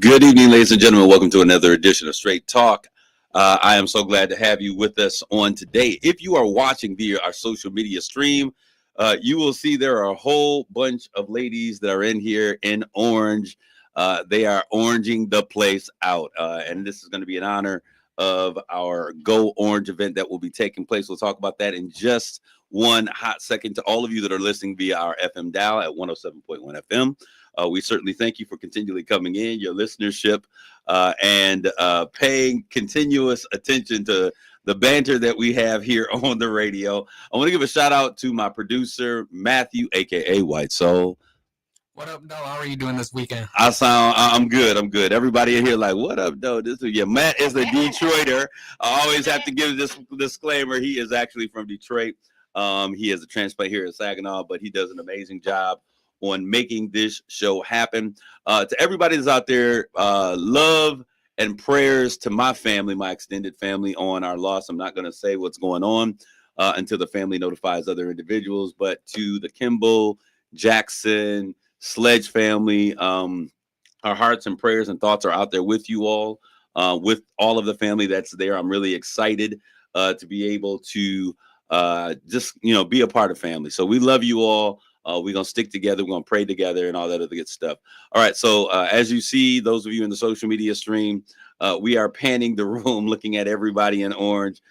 Good evening, ladies and gentlemen. Welcome to another edition of Straight Talk. I am so glad to have you with us on today. If you are watching via our social media stream, you will see there are a whole bunch of ladies that are in here in orange. They are oranging the place out. And this is going to be in honor of our Go Orange event that will be taking place. We'll talk about that in just one hot second. To all of you that are listening via our FM dial at 107.1 FM. We certainly thank you for continually coming in, your listenership, and paying continuous attention to the banter that we have here on the radio. I want to give a shout out to my producer, Matthew, a.k.a. White Soul. What up, Doe? How are you doing this weekend? I'm good. Everybody in here like, what up, Doe? Matt is a Detroiter. I always have to give this disclaimer. He is actually from Detroit. He is a transplant here in Saginaw, but he does an amazing job on making this show happen. To everybody that's out there, love and prayers to my family, my extended family on our loss. I'm not going to say what's going on until the family notifies other individuals, but to the Kimball, Jackson, Sledge family, our hearts and prayers and thoughts are out there with you all, with all of the family that's there. I'm really excited to be able to just, be a part of family. So we love you all. We're going to stick together. We're going to pray together and all that other good stuff. All right. So as you see, those of you in the social media stream, we are panning the room, looking at everybody in orange.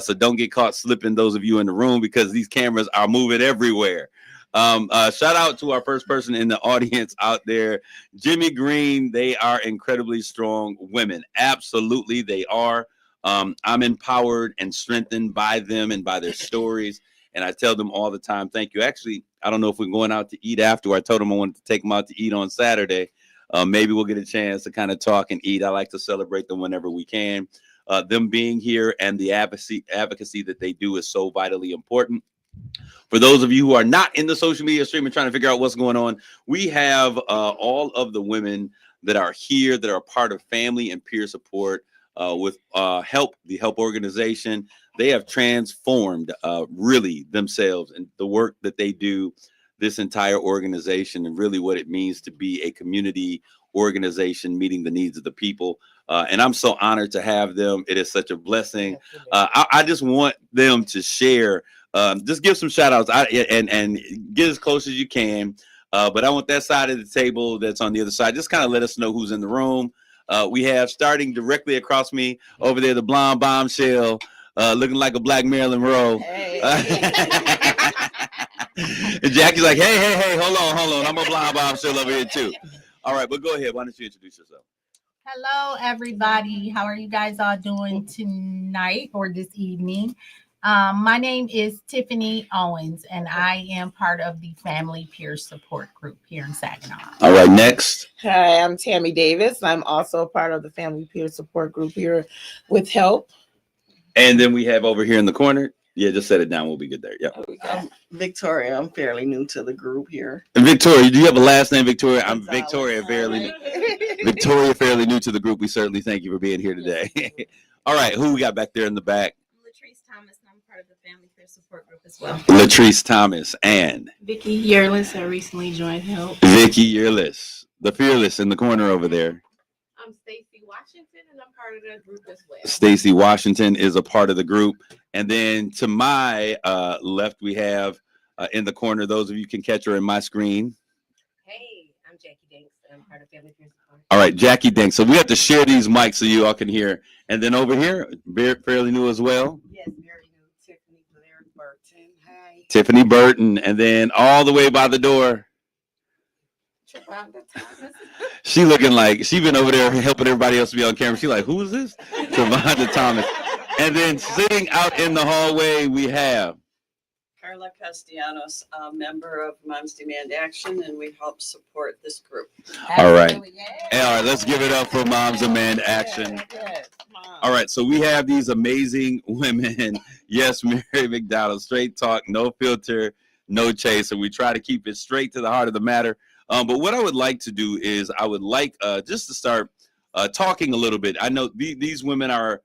So don't get caught slipping, those of you in the room, because these cameras are moving everywhere. Shout out to our first person in the audience out there, Jimmy Green. They are incredibly strong women. Absolutely, they are. I'm empowered and strengthened by them and by their stories. And I tell them all the time, thank you. Actually, I don't know if we're going out to eat after. I told them I wanted to take them out to eat on Saturday. Maybe we'll get a chance to kind of talk and eat. I like to celebrate them whenever we can. Them being here and the advocacy that they do is so vitally important. For those of you who are not in the social media stream and trying to figure out what's going on, we have all of the women that are here that are part of family and peer support with the Help organization. They have transformed really themselves and the work that they do, this entire organization, and really what it means to be a community organization meeting the needs of the people. And I'm so honored to have them. It is such a blessing. I just want them to share, just give some shout outs and get as close as you can. But I want that side of the table that's on the other side. Just kind of let us know who's in the room. We have, starting directly across me over there, the blonde bombshell, looking like a black Marilyn Monroe. Hey. And Jackie's like, hey, hold on. I'm a blonde bombshell over here too. All right, but go ahead. Why don't you introduce yourself? Hello, everybody. How are you guys all doing tonight or this evening? My name is Tiffany Owens, and I am part of the Family Peer Support Group here in Saginaw. All right, next. Hi, I'm Tammy Davis. I'm also part of the Family Peer Support Group here with Help. And then we have over here in the corner. Yeah, just set it down. We'll be good there. Yeah. I'm Victoria. I'm fairly new to the group here. And Victoria, do you have a last name, Victoria? I'm Victoria, fairly new to the group. We certainly thank you for being here today. All right, who we got back there in the back? I'm Latrice Thomas, and I'm part of the Family Peer Support Group as well. Latrice Thomas and Vicky Yearless. I recently joined Help. Vicky Yearless, the fearless in the corner over there. I'm Stacy Washington, and I'm part of the group as well. Stacy Washington is a part of the group. And then to my left, we have in the corner, those of you can catch her in my screen. Hey, I'm Jackie Dinks, and I'm part of Family Peer Support. All right, Jackie Dinks. So we have to share these mics so you all can hear. And then over here, fairly new as well. Yes, very new. Tiffany Blair Burton. Hi. Tiffany Burton. And then all the way by the door, she looking like she been over there helping everybody else to be on camera. She like, who is this? Travonda Thomas. And then sitting out in the hallway, we have Carla Castellanos, a member of Moms Demand Action, and we help support this group. All right. Hey, all right, let's give it up for Moms Demand Action. All right, so we have these amazing women. Yes, Mary McDonald, straight talk, no filter, no chaser. We try to keep it straight to the heart of the matter. But what I would like to do is I would like just to start talking a little bit. I know these women are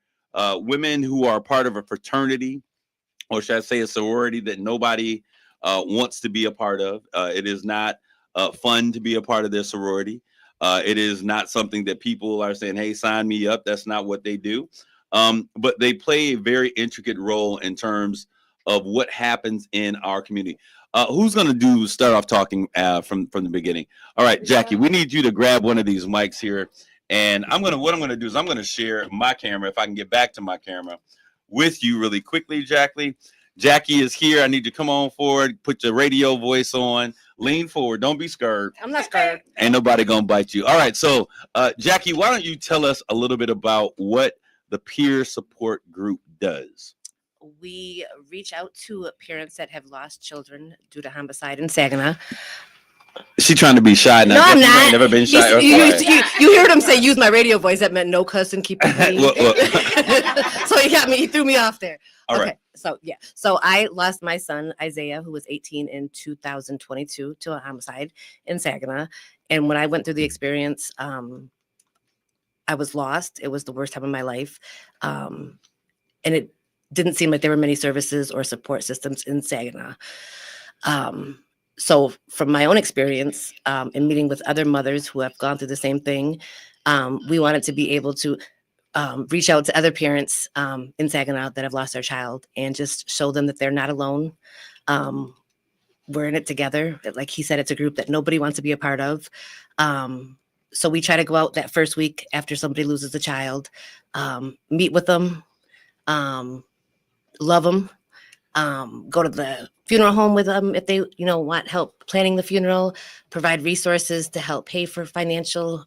women who are part of a fraternity, or should I say a sorority, that nobody wants to be a part of. It is not fun to be a part of their sorority. It is not something that people are saying, hey, sign me up. That's not what they do. But they play a very intricate role in terms of what happens in our community. Who's going to start off talking from the beginning? All right, Jackie, we need you to grab one of these mics here. And what I'm going to do is I'm going to share my camera, if I can get back to my camera, with you really quickly, Jackie. Jackie is here. I need you to come on forward, put your radio voice on, lean forward. Don't be scared. I'm not scared. Ain't nobody going to bite you. All right. So, Jackie, why don't you tell us a little bit about what the peer support group does? We reach out to parents that have lost children due to homicide in Saginaw. She trying to be shy now. No, I'm You ain't not. never been shy. You heard him say, use my radio voice. That meant no cuss and keep it clean. So he threw me off there. All Okay. right. So, yeah. So I lost my son, Isaiah, who was 18 in 2022 to a homicide in Saginaw. And when I went through the experience, I was lost. It was the worst time of my life. And it didn't seem like there were many services or support systems in Saginaw. So from my own experience in meeting with other mothers who have gone through the same thing, we wanted to be able to reach out to other parents in Saginaw that have lost their child and just show them that they're not alone. We're in it together. Like he said, it's a group that nobody wants to be a part of. So we try to go out that first week after somebody loses a child, meet with them, love them, go to the funeral home with them if they, want help planning the funeral, provide resources to help pay for financial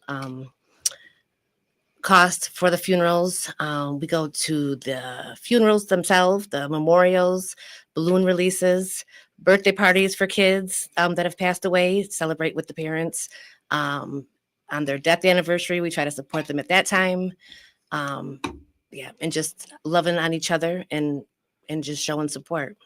costs for the funerals. We go to the funerals themselves, the memorials, balloon releases, birthday parties for kids that have passed away, celebrate with the parents. On their death anniversary, we try to support them at that time. And just loving on each other and just showing support.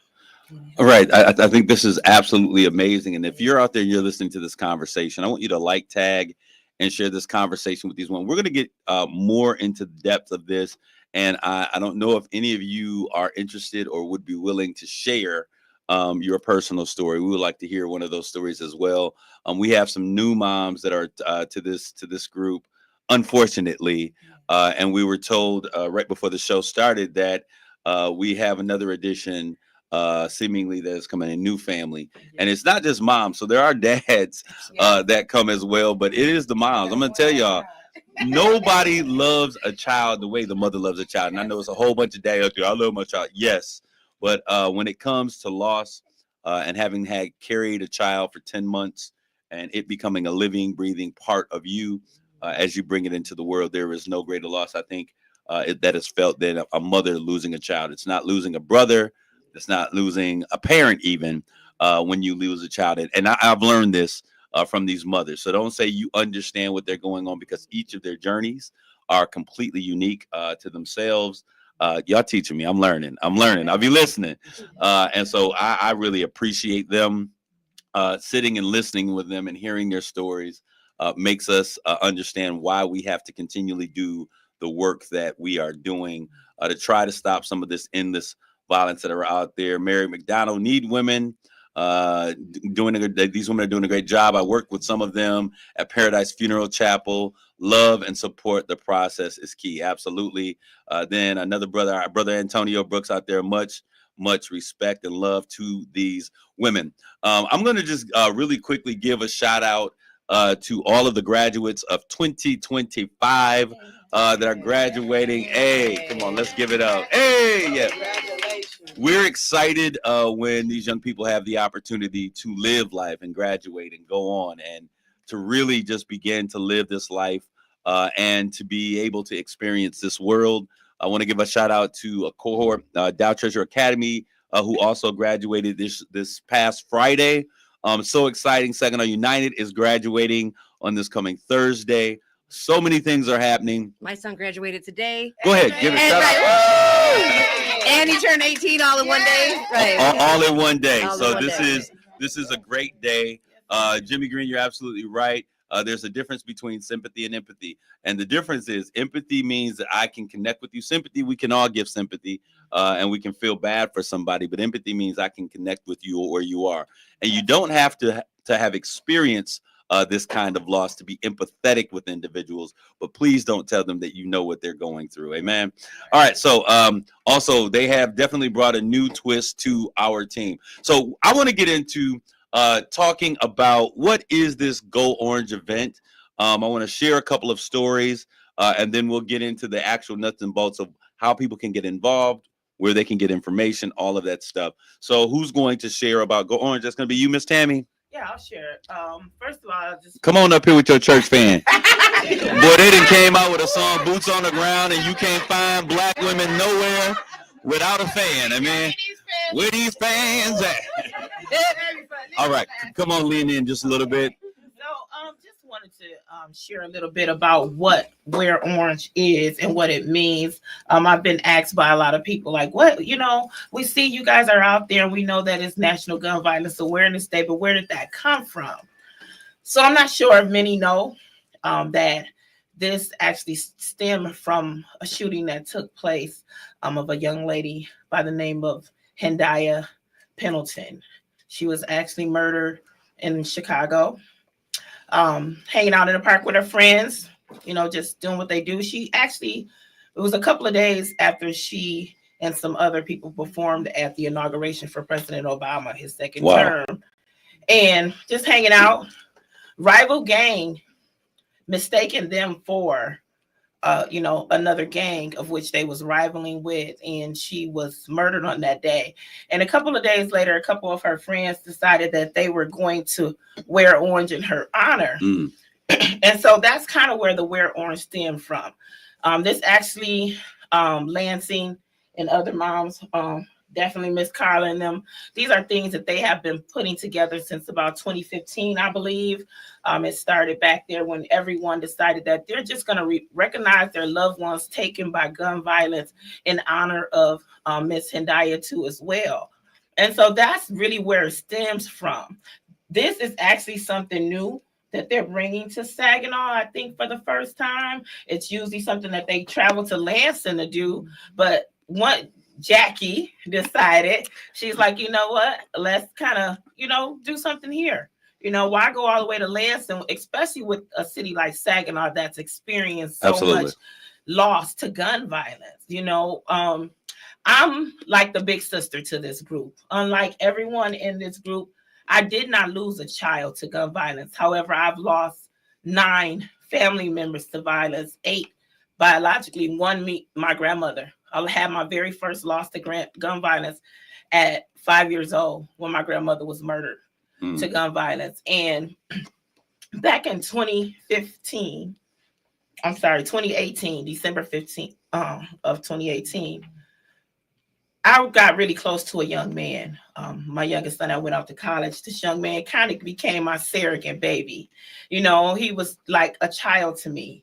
All right. I think this is absolutely amazing. And if you're out there and you're listening to this conversation, I want you to like, tag, and share this conversation with these women. We're going to get more into the depth of this. And I don't know if any of you are interested or would be willing to share your personal story. We would like to hear one of those stories as well. We have some new moms that are to this group, unfortunately. And we were told right before the show started that we have another edition seemingly that is coming, a new family. And it's not just moms. So there are dads that come as well, but it is the moms. I'm going to tell y'all, nobody loves a child the way the mother loves a child. And I know it's a whole bunch of dads out there. I love my child. Yes. But when it comes to loss and having carried a child for 10 months and it becoming a living, breathing part of you as you bring it into the world, there is no greater loss, I think, that is felt than a mother losing a child. It's not losing a brother. It's not losing a parent even when you lose a child. And I've learned this from these mothers. So don't say you understand what they're going on, because each of their journeys are completely unique to themselves. Y'all teaching me. I'm learning. I'll be listening. And so I really appreciate them sitting and listening with them and hearing their stories makes us understand why we have to continually do the work that we are doing to try to stop some of this endless violence that are out there. Mary McDonald need women. These women are doing a great job. I worked with some of them at Paradise Funeral Chapel. Love and support the process is key. Absolutely. Then another brother, our brother Antonio Brooks out there. Much respect and love to these women. I'm going to just really quickly give a shout out to all of the graduates of 2025 that are graduating. Hey, come on, let's give it up. Hey, yeah. We're excited when these young people have the opportunity to live life and graduate and go on and to really just begin to live this life and to be able to experience this world. I want to give a shout out to a cohort, Dow Treasure Academy, who also graduated this past Friday. So exciting. Saginaw United is graduating on this coming Thursday. So many things are happening. My son graduated today. Go ahead, give it a shout out. And he turned 18 all in one day. Right. All in one day. All So in one day. this is a great day. Jimmy Green, you're absolutely right. There's a difference between sympathy and empathy. And the difference is empathy means that I can connect with you. Sympathy, we can all give sympathy and we can feel bad for somebody. But empathy means I can connect with you where you are. And you don't have to have experienced this kind of loss, to be empathetic with individuals, but please don't tell them that you know what they're going through. Amen. All right. So also, they have definitely brought a new twist to our team. So I want to get into talking about what is this Go Orange event. I want to share a couple of stories, and then we'll get into the actual nuts and bolts of how people can get involved, where they can get information, all of that stuff. So who's going to share about Go Orange? That's going to be you, Miss Tammy. Yeah, I'll share it. First of all, I'll just Come on up here with your church fan. Boy, they done came out with a song, Boots on the Ground, and you can't find black women nowhere without a fan. I mean, where these fans at? All right, come on, lean in just a little bit. So, just wanted to share a little bit about what Wear Orange is and what it means. I've been asked by a lot of people, like, what, we see you guys are out there and we know that it's National Gun Violence Awareness Day, but where did that come from? So I'm not sure if many know that this actually stemmed from a shooting that took place of a young lady by the name of Hendaya Pendleton. She was actually murdered in Chicago, hanging out in the park with her friends, just doing what they do. It was a couple of days after she and some other people performed at the inauguration for President Obama, his second term, and just hanging out. Rival gang mistaken them for another gang of which they was rivaling with, and she was murdered on that day. And a couple of days later, a couple of her friends decided that they were going to wear orange in her honor. And so that's kind of where the Wear Orange stemmed from. This actually, Lansing and other moms, definitely Miss Carla and them, these are things that they have been putting together since about 2015, I believe. It started back there when everyone decided that they're just going to recognize their loved ones taken by gun violence in honor of Miss Hendaya too as well. And so that's really where it stems from. This is actually something new that they're bringing to Saginaw, I think, for the first time. It's usually something that they travel to Lansing to do, but Jackie decided, she's like, you know what, let's kind of, do something here. Why go all the way to Lansing, especially with a city like Saginaw that's experienced so much loss to gun violence. I'm like the big sister to this group. Unlike everyone in this group, I did not lose a child to gun violence. However, I've lost 9 family members to violence, 8 biologically, 1 my grandmother. I had my very first loss to gun violence at 5 years old when my grandmother was murdered to gun violence. And back in 2018, December 15th of 2018, I got really close to a young man. My youngest son, I went off to college. This young man kind of became my surrogate baby. He was like a child to me.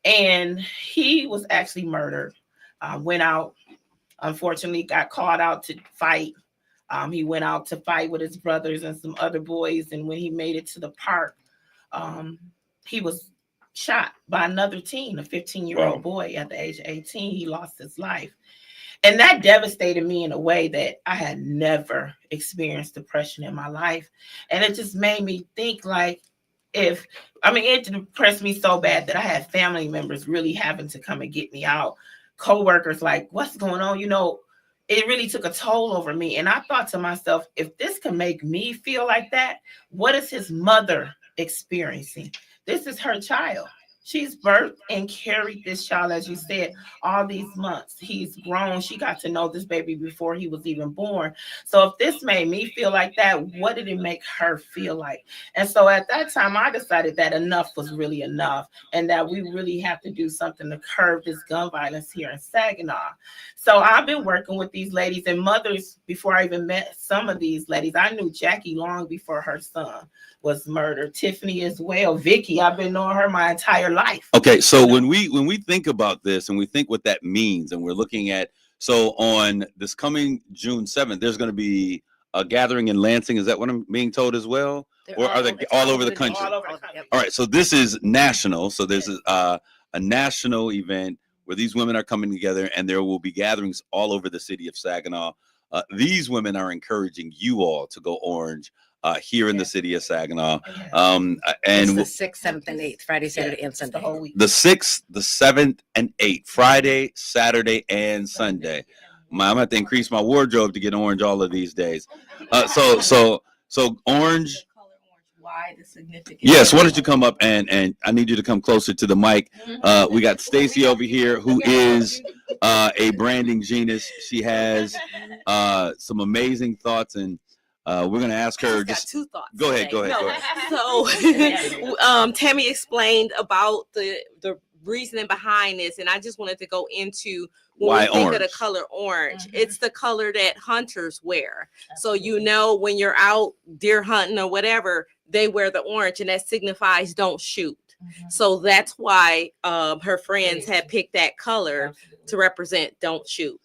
And he was actually murdered. Went out, unfortunately, got called out to fight. He went out to fight with his brothers and some other boys. And when he made it to the park, he was shot by another teen, a 15-year-old boy at the age of 18. He lost his life. And that devastated me in a way that I had never experienced depression in my life. And it just made me think like, it depressed me so bad that I had family members really having to come and get me out. Co-workers like, what's going on? It really took a toll over me. And I thought to myself, if this can make me feel like that, what is his mother experiencing? This is her child. She's birthed and carried this child, as you said, all these months. He's grown. She got to know this baby before he was even born. So if this made me feel like that, what did it make her feel like? And so at that time, I decided that enough was really enough and that we really have to do something to curb this gun violence here in Saginaw. So I've been working with these ladies and mothers before I even met some of these ladies. I knew Jackie long before her son was murdered. Tiffany as well. Vicky, I've been knowing her my entire life. Okay, so when we think about this and we think what that means, and we're looking at, so on this coming June 7th, there's going to be a gathering in Lansing. Is that what I'm being told as well? Or are they all over the country? All over the country. All right, so this is national. So there's a national event where these women are coming together, and there will be gatherings all over the city of Saginaw these women are encouraging you all to go orange here in the city of Saginaw. It's And the 6th, 7th, and 8th, Friday, Saturday, and The Sunday. whole week. the 6th, the 7th, and 8th, Friday, Saturday, and Sunday. I'm gonna have to increase my wardrobe to get orange all of these days. So orange. Why the significance? Yes, why don't you come up and I need you to come closer to the mic. We got Stacy over here, who is a branding genius. She has some amazing thoughts, and we're gonna ask her. Got two thoughts. Go ahead, today. go ahead. So, Tammy explained about the reasoning behind this, and I just wanted to go into when Why we think of orange? the color orange. It's the color that hunters wear. So when you're out deer hunting or whatever, they wear the orange, and that signifies don't shoot. So that's why her friends had picked that color to represent don't shoot.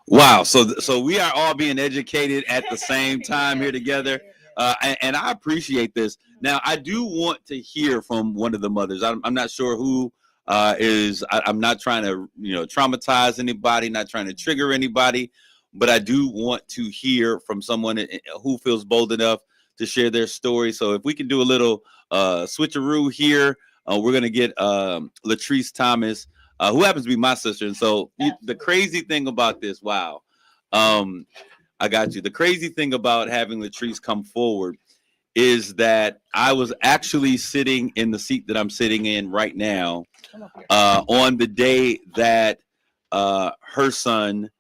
Wow. So we are all being educated at the same time here together. And I appreciate this. Now, I do want to hear from one of the mothers. I'm not sure who I'm not trying to, traumatize anybody, not trying to trigger anybody, but I do want to hear from someone who feels bold enough to share their story. So if we can do a little switcheroo here, we're going to get Latrice Thomas, who happens to be my sister. And so the crazy thing about this, wow. I got you. The crazy thing about having Latrice come forward is that I was actually sitting in the seat that I'm sitting in right now on the day that her son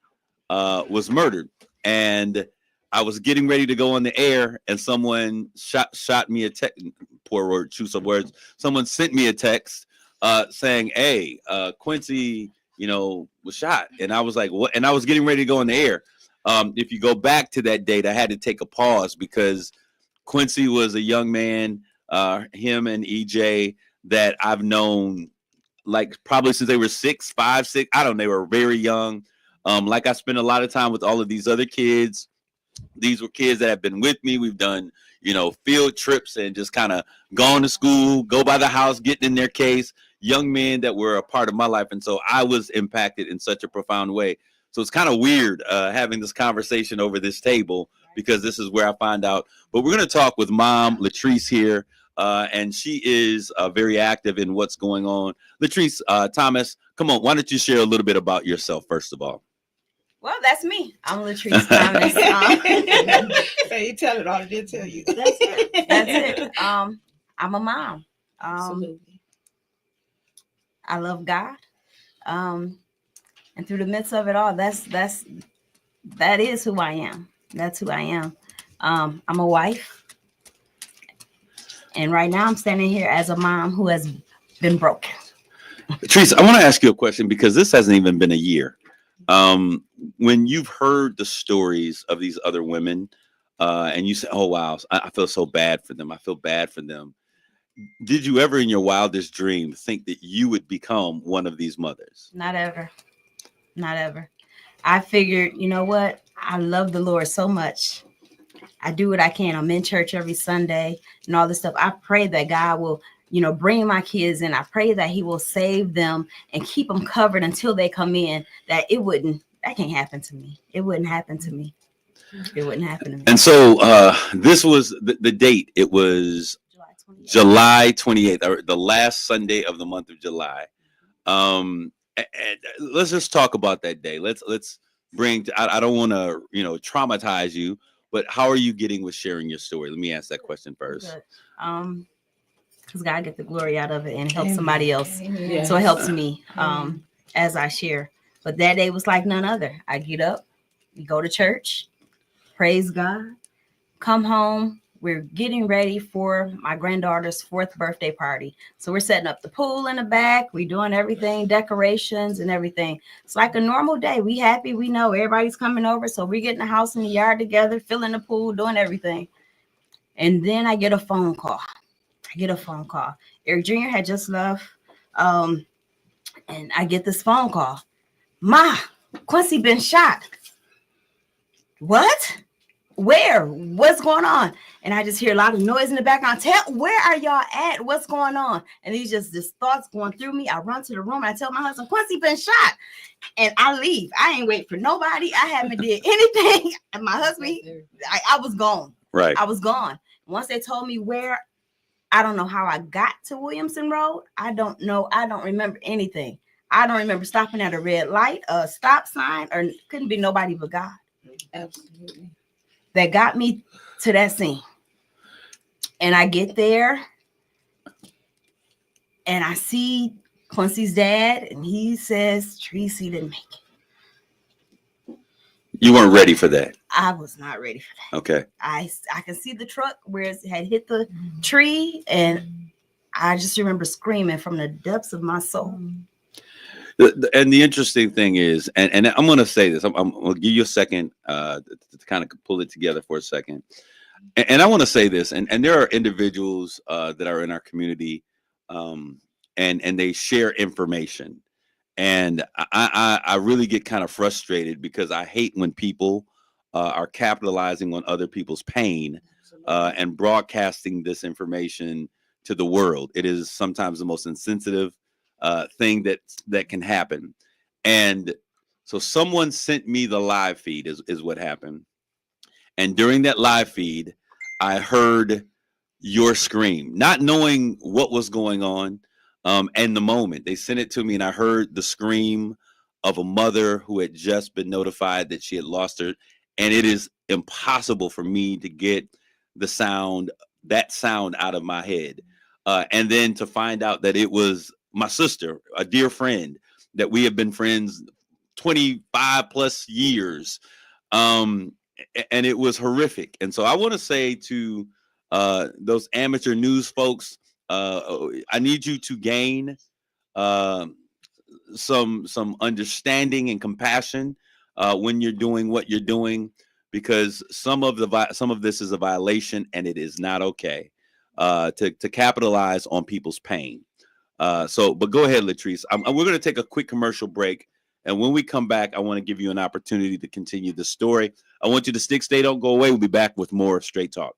was murdered. And I was getting ready to go on the air, and someone shot me a text. Poor word, choose some words. Someone sent me a text saying, "Hey, Quincy, was shot." And I was like, "What?" And I was getting ready to go on the air. If you go back to that date, I had to take a pause because Quincy was a young man, him and EJ, that I've known like probably since they were 6, 5, 6. I don't know. They were very young. Like I spent a lot of time with all of these other kids. These were kids that have been with me. We've done, field trips and just kind of gone to school, go by the house, getting in their case, young men that were a part of my life. And so I was impacted in such a profound way. So it's kind of weird having this conversation over this table because this is where I find out. But we're going to talk with Mom Latrice here, and she is very active in what's going on. Latrice Thomas, come on. Why don't you share a little bit about yourself, first of all? Well, that's me. I'm Latrice Thomas. So you tell it all, I did tell you. That's it. That's it. I'm a mom. Absolutely. I love God. And through the midst of it all, that is who I am. That's who I am. I'm a wife. And right now I'm standing here as a mom who has been broken. Latrice, I want to ask you a question because this hasn't even been a year. When you've heard the stories of these other women and you say, "Oh, wow, I feel so bad for them. I feel bad for them." Did you ever in your wildest dream think that you would become one of these mothers? Not ever. Not ever. I figured, you know what? I love the Lord so much. I do what I can. I'm in church every Sunday and all this stuff. I pray that God will, bring my kids in. I pray that he will save them and keep them covered until they come in. That can't happen to me. It wouldn't happen to me. It wouldn't happen to me. And so this was the date. It was July 28th, or the last Sunday of the month of July. And let's just talk about that day. Let's bring. I don't want to traumatize you, but how are you getting with sharing your story? Let me ask that question first. Because God get the glory out of it and help somebody else. Yes. So it helps me as I share. But that day was like none other. I get up, we go to church, praise God, come home. We're getting ready for my granddaughter's 4th birthday party. So we're setting up the pool in the back. We're doing everything, decorations and everything. It's like a normal day. We happy. We know everybody's coming over. So we're getting the house and the yard together, filling the pool, doing everything. And then I get a phone call. Eric Jr. had just left. And I get this phone call. Ma, Quincy been shot. What? where? What's going on? And I just hear a lot of noise in the background. Where are y'all at? What's going on? And these thoughts going through me. I run to the room. I tell my husband, Quincy been shot. And I leave. I ain't wait for nobody. I haven't did anything. And my husband, I was gone. Right. I was gone. Once they told me where, I don't know how I got to Williamson Road. I don't know. I don't remember anything. I don't remember stopping at a red light, a stop sign, or couldn't be nobody but God. Absolutely. That got me to that scene. And I get there and I see Quincy's dad, and he says Tracy didn't make it. You weren't ready for that. I was not ready for that. Okay. I can see the truck where it had hit the tree, and I just remember screaming from the depths of my soul. And the interesting thing is, and I'm going to say this, I'm going to give you a second to kind of pull it together for a second. And I want to say this, and there are individuals that are in our community, and they share information. And I really get kind of frustrated because I hate when people are capitalizing on other people's pain and broadcasting this information to the world. It is sometimes the most insensitive thing that can happen. And so someone sent me the live feed is what happened. And during that live feed, I heard your scream, not knowing what was going on. And the moment they sent it to me, and I heard the scream of a mother who had just been notified that she had lost her. And it is impossible for me to get that sound out of my head. And then to find out that it was my sister, a dear friend, that we have been friends 25 plus years. And it was horrific. And so I want to say to those amateur news folks, I need you to gain some understanding and compassion when you're doing what you're doing, because some of this is a violation, and it is not okay to capitalize on people's pain. But go ahead, Latrice. We're going to take a quick commercial break. And when we come back, I want to give you an opportunity to continue the story. I want you to stay, don't go away. We'll be back with more Straight Talk.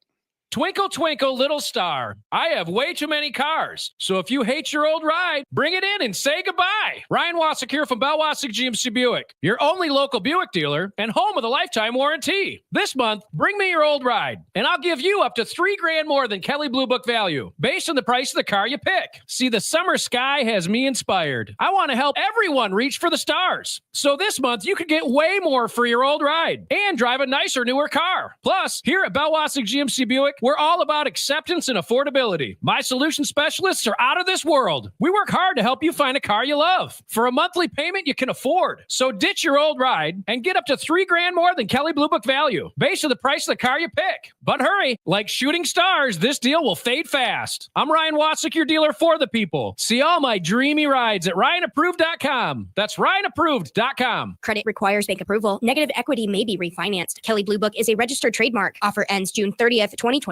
Twinkle, twinkle, little star. I have way too many cars. So if you hate your old ride, bring it in and say goodbye. Ryan Wasik here from Bell Wasik GMC Buick, your only local Buick dealer and home of the lifetime warranty. This month, bring me your old ride, and I'll give you up to $3,000 more than Kelley Blue Book value, based on the price of the car you pick. See, the summer sky has me inspired. I want to help everyone reach for the stars. So this month, you could get way more for your old ride and drive a nicer, newer car. Plus, here at Bell Wasik GMC Buick, we're all about acceptance and affordability. My solution specialists are out of this world. We work hard to help you find a car you love for a monthly payment you can afford. So ditch your old ride and get up to $3,000 more than Kelley Blue Book value, based on the price of the car you pick. But hurry, like shooting stars, this deal will fade fast. I'm Ryan Wasik, your dealer for the people. See all my dreamy rides at RyanApproved.com. That's RyanApproved.com. Credit requires bank approval. Negative equity may be refinanced. Kelley Blue Book is a registered trademark. Offer ends June 30th, 2025.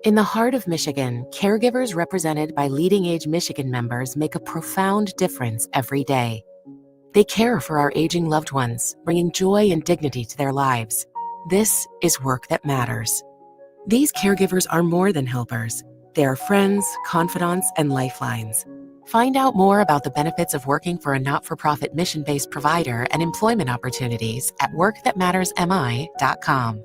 In the heart of Michigan, caregivers represented by Leading Age Michigan members make a profound difference every day. They care for our aging loved ones, bringing joy and dignity to their lives. This is work that matters. These caregivers are more than helpers. They are friends, confidants, and lifelines. Find out more about the benefits of working for a not-for-profit mission-based provider and employment opportunities at workthatmattersmi.com.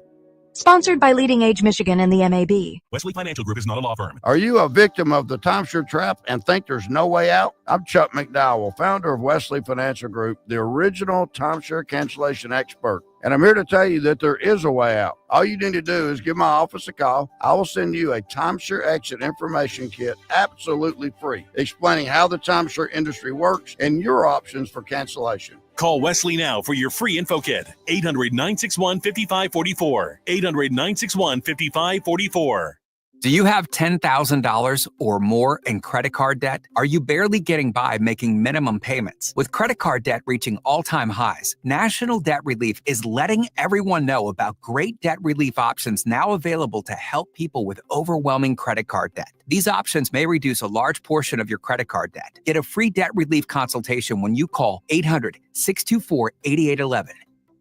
Sponsored by Leading Age Michigan and the MAB. Wesley Financial Group is not a law firm. Are you a victim of the timeshare trap and think there's no way out? I'm Chuck McDowell, founder of Wesley Financial Group, the original timeshare cancellation expert. And I'm here to tell you that there is a way out. All you need to do is give my office a call. I will send you a timeshare exit information kit absolutely free, explaining how the timeshare industry works and your options for cancellation. Call Wesley now for your free info kit. 800-961-5544. 800-961-5544. Do you have $10,000 or more in credit card debt? Are you barely getting by making minimum payments? With credit card debt reaching all-time highs, National Debt Relief is letting everyone know about great debt relief options now available to help people with overwhelming credit card debt. These options may reduce a large portion of your credit card debt. Get a free debt relief consultation when you call 800-624-8811.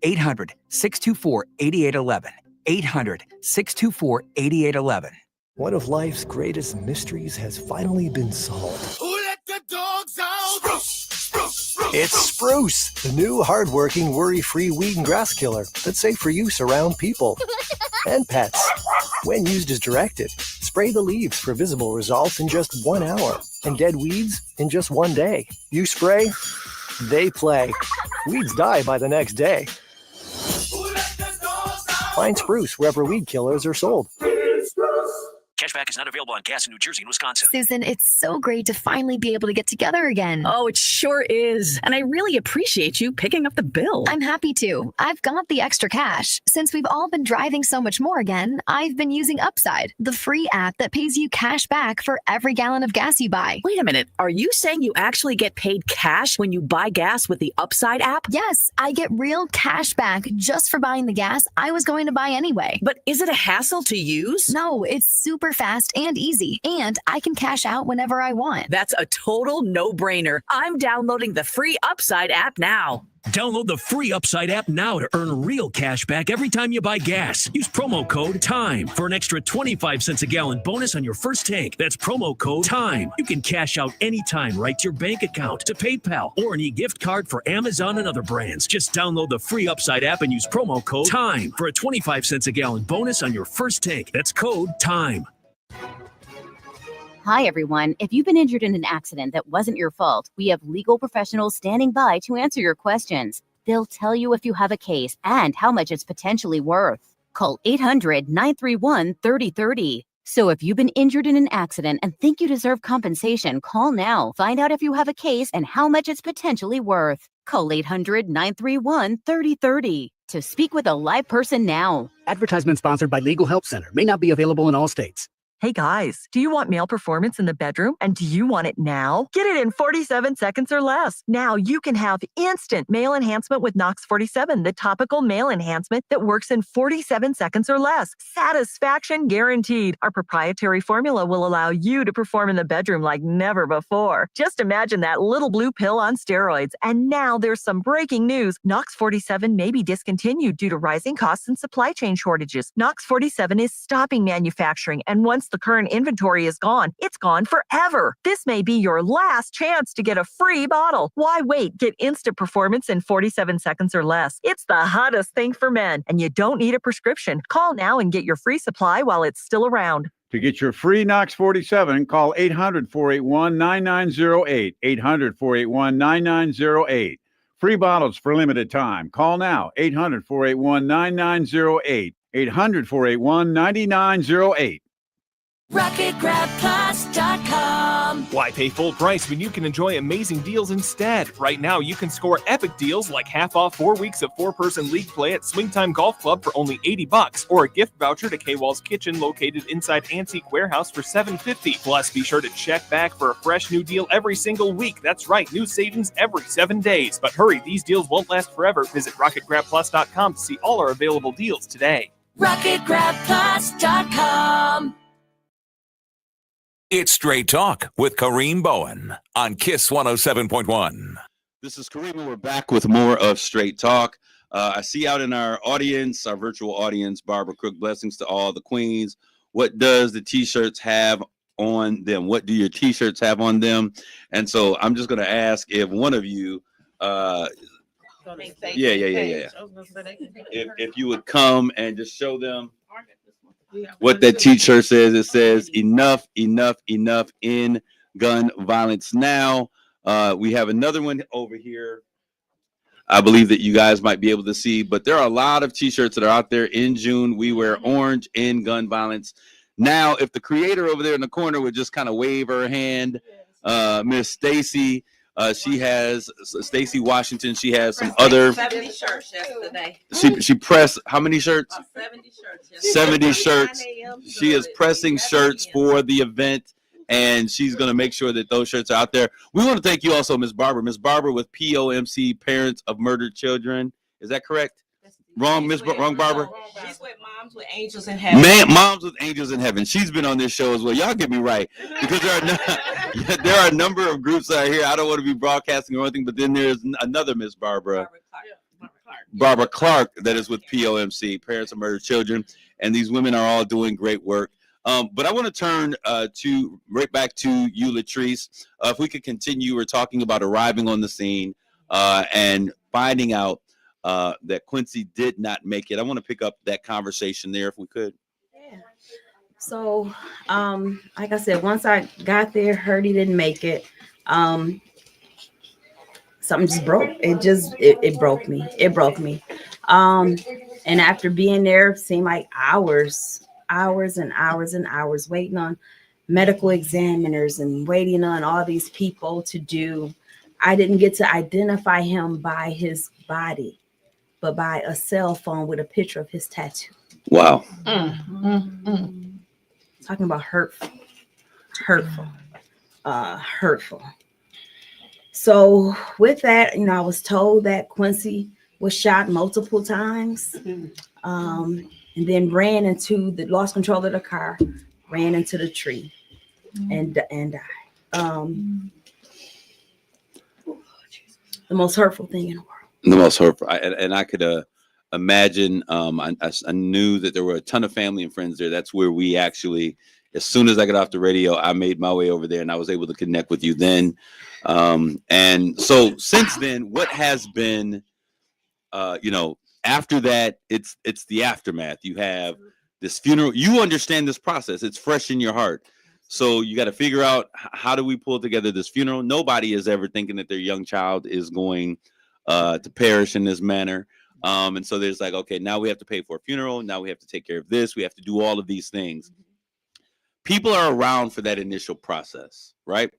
800-624-8811. 800-624-8811. One of life's greatest mysteries has finally been solved. Who let the dogs out? It's Spruce, the new hardworking, worry-free weed and grass killer that's safe for use around people and pets. When used as directed, spray the leaves for visible results in just 1 hour and dead weeds in just 1 day. You spray, they play. Weeds die by the next day. Find Spruce wherever weed killers are sold. Cashback is not available on gas in New Jersey and Wisconsin. Susan, it's so great to finally be able to get together again. Oh, it sure is. And I really appreciate you picking up the bill. I'm happy to. I've got the extra cash. Since we've all been driving so much more again, I've been using Upside, the free app that pays you cash back for every gallon of gas you buy. Wait a minute. Are you saying you actually get paid cash when you buy gas with the Upside app? Yes, I get real cash back just for buying the gas I was going to buy anyway. But is it a hassle to use? No, it's super fast and easy, and I can cash out whenever I want. That's a total no-brainer. I'm downloading the free Upside app now. Download the free Upside app now to earn real cash back every time you buy gas. Use promo code TIME for an extra 25 cents a gallon bonus on your first tank. That's promo code TIME. You can cash out anytime right to your bank account, to PayPal, or an e-gift card for Amazon and other brands. Just download the free Upside app and use promo code TIME for a 25 cents a gallon bonus on your first tank. That's code TIME. Hi, everyone. If you've been injured in an accident that wasn't your fault, we have legal professionals standing by to answer your questions. They'll tell you if you have a case and how much it's potentially worth. Call 800-931-3030. So if you've been injured in an accident and think you deserve compensation, call now. Find out if you have a case and how much it's potentially worth. Call 800-931-3030 to speak with a live person now. Advertisement sponsored by Legal Help Center. May not be available in all states. Hey guys, do you want male performance in the bedroom? And do you want it now? Get it in 47 seconds or less. Now you can have instant male enhancement with Knox 47, the topical male enhancement that works in 47 seconds or less. Satisfaction guaranteed. Our proprietary formula will allow you to perform in the bedroom like never before. Just imagine that little blue pill on steroids. And now there's some breaking news. Knox 47 may be discontinued due to rising costs and supply chain shortages. Knox 47 is stopping manufacturing, and once the current inventory is gone, it's gone forever. This may be your last chance to get a free bottle. Why wait? Get instant performance in 47 seconds or less. It's the hottest thing for men, and you don't need a prescription. Call now and get your free supply while it's still around. To get your free Knox 47, call 800-481-9908. 800-481-9908. Free bottles for limited time. Call now, 800-481-9908. 800-481-9908. RocketGrabPlus.com. Why pay full price when you can enjoy amazing deals instead? Right now, you can score epic deals like half off 4 weeks of 4-person league play at Swingtime Golf Club for only $80, or a gift voucher to K-Wall's Kitchen located inside Antique Warehouse for $7.50. Plus, be sure to check back for a fresh new deal every single week. That's right, new savings every 7 days. But hurry, these deals won't last forever. Visit RocketGrabPlus.com to see all our available deals today. RocketGrabPlus.com. It's Straight Talk with Kareem Bowen on KISS 107.1. This is Kareem, and we're back with more of Straight Talk. I see out in our audience, our virtual audience, Barbara Crook, blessings to all the queens. What does the T-shirts have on them? What do your T-shirts have on them? And so I'm just going to ask if one of you, if you would come and just show them what that T-shirt says. It says enough, enough, enough in gun violence now. We have another one over here. I believe that you guys might be able to see, but there are a lot of T-shirts that are out there. In June, we wear orange in gun violence now. If the creator over there in the corner would just kind of wave her hand, Miss Stacy. She has Stacy Washington. She has some other 70 shirts yesterday. She pressed how many shirts? 70 shirts. 70 shirts. She is pressing shirts for the event, and she's going to make sure that those shirts are out there. We want to thank you also, Miss Barbara. Miss Barbara with POMC, Parents of Murdered Children. Is that correct? Wrong, wrong, Barbara. She's with Moms with Angels in Heaven. Moms with Angels in Heaven. She's been on this show as well. Y'all get me right, because there are a number of groups that are here. I don't want to be broadcasting or anything, but then there's another Miss Barbara. Barbara Clark, that is with POMC, Parents of Murdered Children, and these women are all doing great work. But I want to turn right back to you, Latrice. If we could continue, we're talking about arriving on the scene and finding out that Quincy did not make it. I want to pick up that conversation there if we could. So, like I said, once I got there, heard he didn't make it. Something just broke. It broke me. It broke me. And after being there, it seemed like hours and hours waiting on medical examiners and waiting on all these people to do. I didn't get to identify him by his body, but by a cell phone with a picture of his tattoo. Wow. Talking about hurtful. So with that, I was told that Quincy was shot multiple times, and then lost control of the car, ran into the tree, and died. The most hurtful thing in the world. The most hurtful, and I could imagine. I knew that there were a ton of family and friends there. That's where we actually, as soon as I got off the radio, I made my way over there, and I was able to connect with you then. And so since then, what has been, after that, it's the aftermath. You have this funeral. You understand this process. It's fresh in your heart. So you got to figure out, how do we pull together this funeral? Nobody is ever thinking that their young child is going to perish in this manner. And so there's like, okay, now we have to pay for a funeral. Now we have to take care of this. We have to do all of these things. People are around for that initial process, right?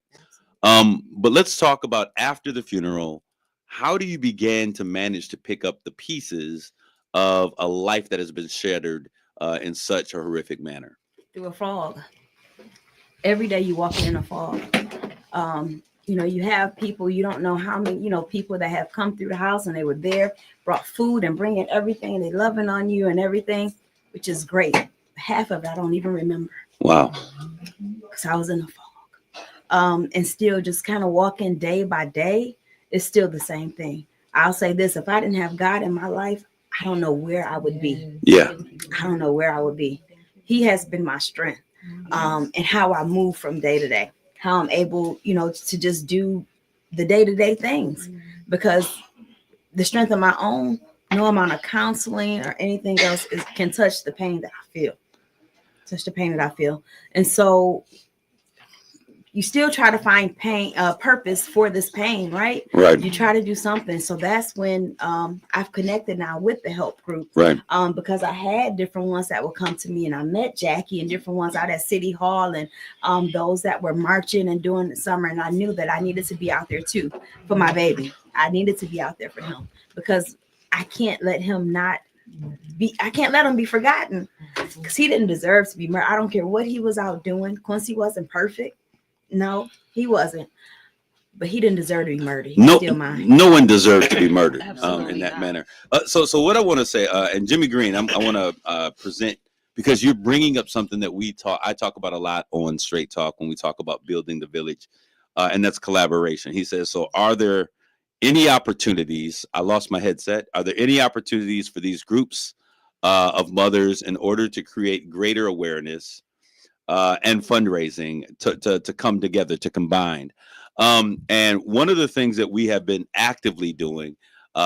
But let's talk about after the funeral. How do you begin to manage to pick up the pieces of a life that has been shattered in such a horrific manner? Through a fog. Every day you walk in a fog. You have people, you don't know how many, people that have come through the house and they were there, brought food and bringing everything, and they loving on you and everything, which is great. Half of it I don't even remember. Wow. Because I was in a fog. And still just kind of walking day by day, it's still the same thing. I'll say this: if I didn't have God in my life, I don't know where I would be. Yeah. I don't know where I would be. He has been my strength, and how I move from day to day, how I'm able, to just do the day-to-day things, because the strength of my own, no amount of counseling or anything else can touch the pain that I feel. And so you still try to find purpose for this pain, right? Right. You try to do something. So that's when I've connected now with the help group. Right. Because I had different ones that would come to me, and I met Jackie and different ones out at City Hall, and those that were marching and doing the summer. And I knew that I needed to be out there too for my baby. I needed to be out there for him, because I can't let him be forgotten, because he didn't deserve to be murdered. I don't care what he was out doing. Quincy wasn't perfect. No, he wasn't. But he didn't deserve to be murdered. He's still mine. No one deserves to be murdered in that manner. So what I want to say, and Jimmy Green, I want to present, because you're bringing up something that I talk about a lot on Straight Talk when we talk about building the village, and that's collaboration. He says, so are there any opportunities? I lost my headset. Are there any opportunities for these groups of mothers in order to create greater awareness and fundraising to come together, to combine? And one of the things that we have been actively doing,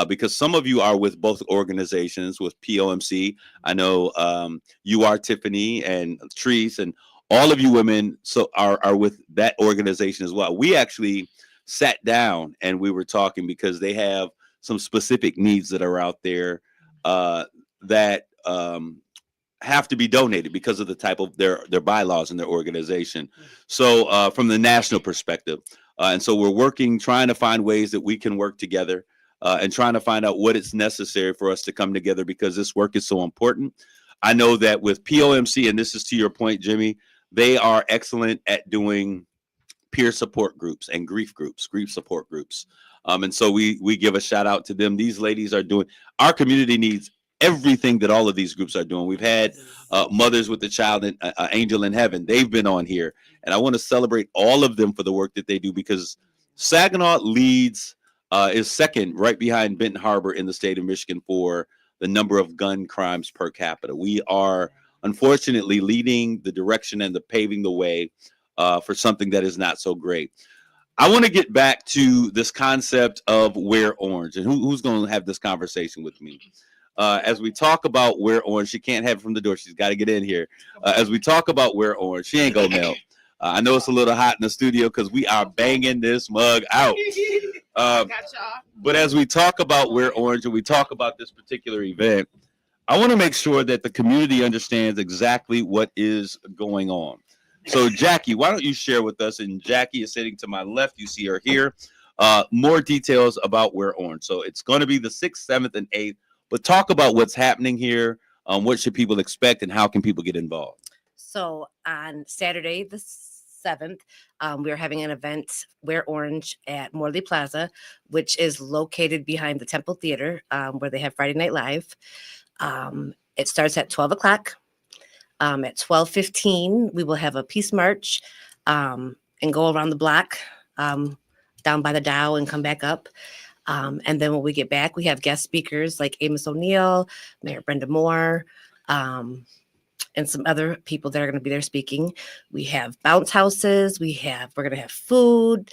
because some of you are with both organizations, with POMC. I know you are, Tiffany and Treese, and all of you women are with that organization as well. We actually sat down and we were talking, because they have some specific needs that are out there that have to be donated because of the type of their bylaws and their organization. So from the national perspective, and so we're trying to find ways that we can work together and trying to find out what it's necessary for us to come together, because this work is so important. I know that with POMC, and this is to your point, Jimmy, they are excellent at doing peer support groups and grief support groups. And so we give a shout out to them. These ladies are doing, our community needs everything that all of these groups are doing. We've had Mothers with the Child and Angel in Heaven. They've been on here, and I want to celebrate all of them for the work that they do, because Saginaw leads is second, right behind Benton Harbor in the state of Michigan for the number of gun crimes per capita. We are unfortunately leading the direction and paving the way for something that is not so great. I want to get back to this concept of Wear Orange, and who's going to have this conversation with me. As we talk about Wear Orange, she can't have it from the door. She's got to get in here. As we talk about Wear Orange, she ain't going to melt. I know it's a little hot in the studio because we are banging this mug out. But as we talk about Wear Orange and we talk about this particular event, I want to make sure that the community understands exactly what is going on. So, Jackie, why don't you share with us? And Jackie is sitting to my left. You see her here. More details about Wear Orange. So it's going to be the 6th, 7th, and 8th. But talk about what's happening here. What should people expect, and how can people get involved? So on Saturday, the 7th, we're having an event, Wear Orange, at Morley Plaza, which is located behind the Temple Theater, where they have Friday Night Live. It starts at 12 o'clock. At 12:15, we will have a peace march and go around the block down by the Dow and come back up. And then when we get back, we have guest speakers like Amos O'Neill, Mayor Brenda Moore, and some other people that are going to be there speaking. We have bounce houses. We're going to have food.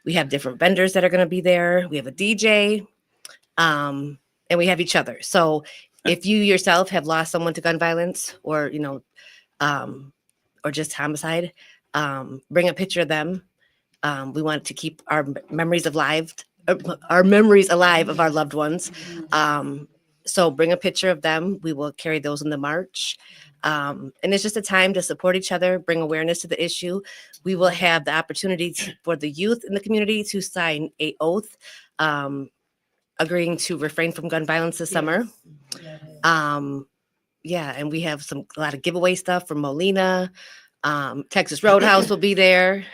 We have different vendors that are going to be there. We have a DJ, and we have each other. So if you yourself have lost someone to gun violence or just homicide, bring a picture of them. We want to keep our memories alive of our loved ones. So bring a picture of them. We will carry those in the march. And it's just a time to support each other, bring awareness to the issue. We will have the opportunity for the youth in the community to sign an oath agreeing to refrain from gun violence this summer. And we have a lot of giveaway stuff from Molina. Texas Roadhouse will be there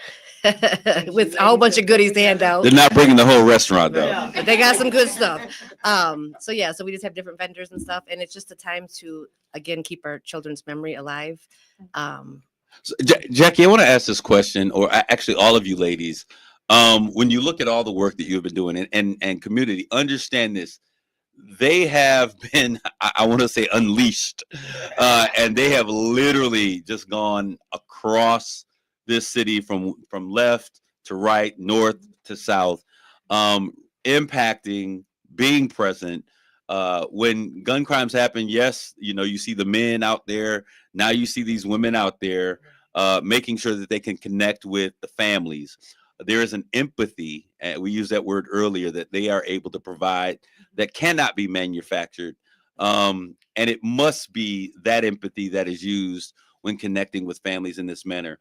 with a whole bunch of goodies to hand out. They're not bringing the whole restaurant, though. Yeah, but they got some good stuff. So we just have different vendors and stuff. And it's just a time to, again, keep our children's memory alive. So, Jackie, I want to ask this question, or actually all of you ladies. When you look at all the work that you've been doing and community, understand this. They have been, I want to say, unleashed, and they have literally just gone across this city from left to right, north to south, impacting, being present. When gun crimes happen, yes, you see the men out there. Now you see these women out there making sure that they can connect with the families. There is an empathy, and we used that word earlier, that they are able to provide that cannot be manufactured. And it must be that empathy that is used when connecting with families in this manner.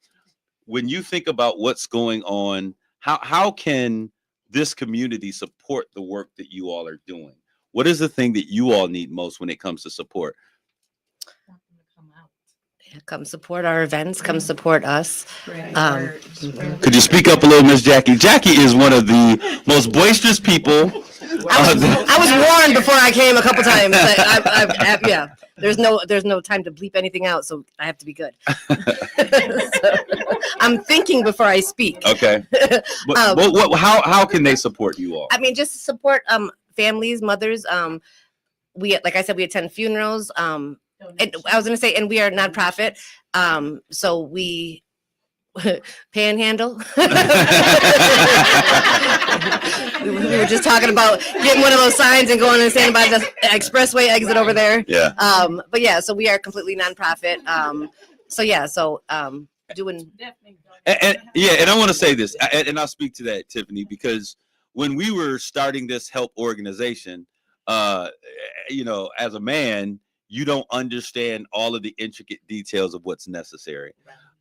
When you think about what's going on, how can this community support the work that you all are doing? What is the thing that you all need most when it comes to support? Come support our events. Come support us. Could you speak up a little, Miss Jackie? Jackie is one of the most boisterous people. I was warned before I came a couple times. There's no time to bleep anything out, so I have to be good. So, I'm thinking before I speak. Okay. But how can they support you all? I mean, just support families, mothers. Like I said, we attend funerals. And I was going to say, and we are a nonprofit, so we panhandle. We were just talking about getting one of those signs and going and standing by the expressway exit over there. Yeah. So we are completely nonprofit. Doing. And I want to say this, and I'll speak to that, Tiffany, because when we were starting this help organization, as a man, you don't understand all of the intricate details of what's necessary.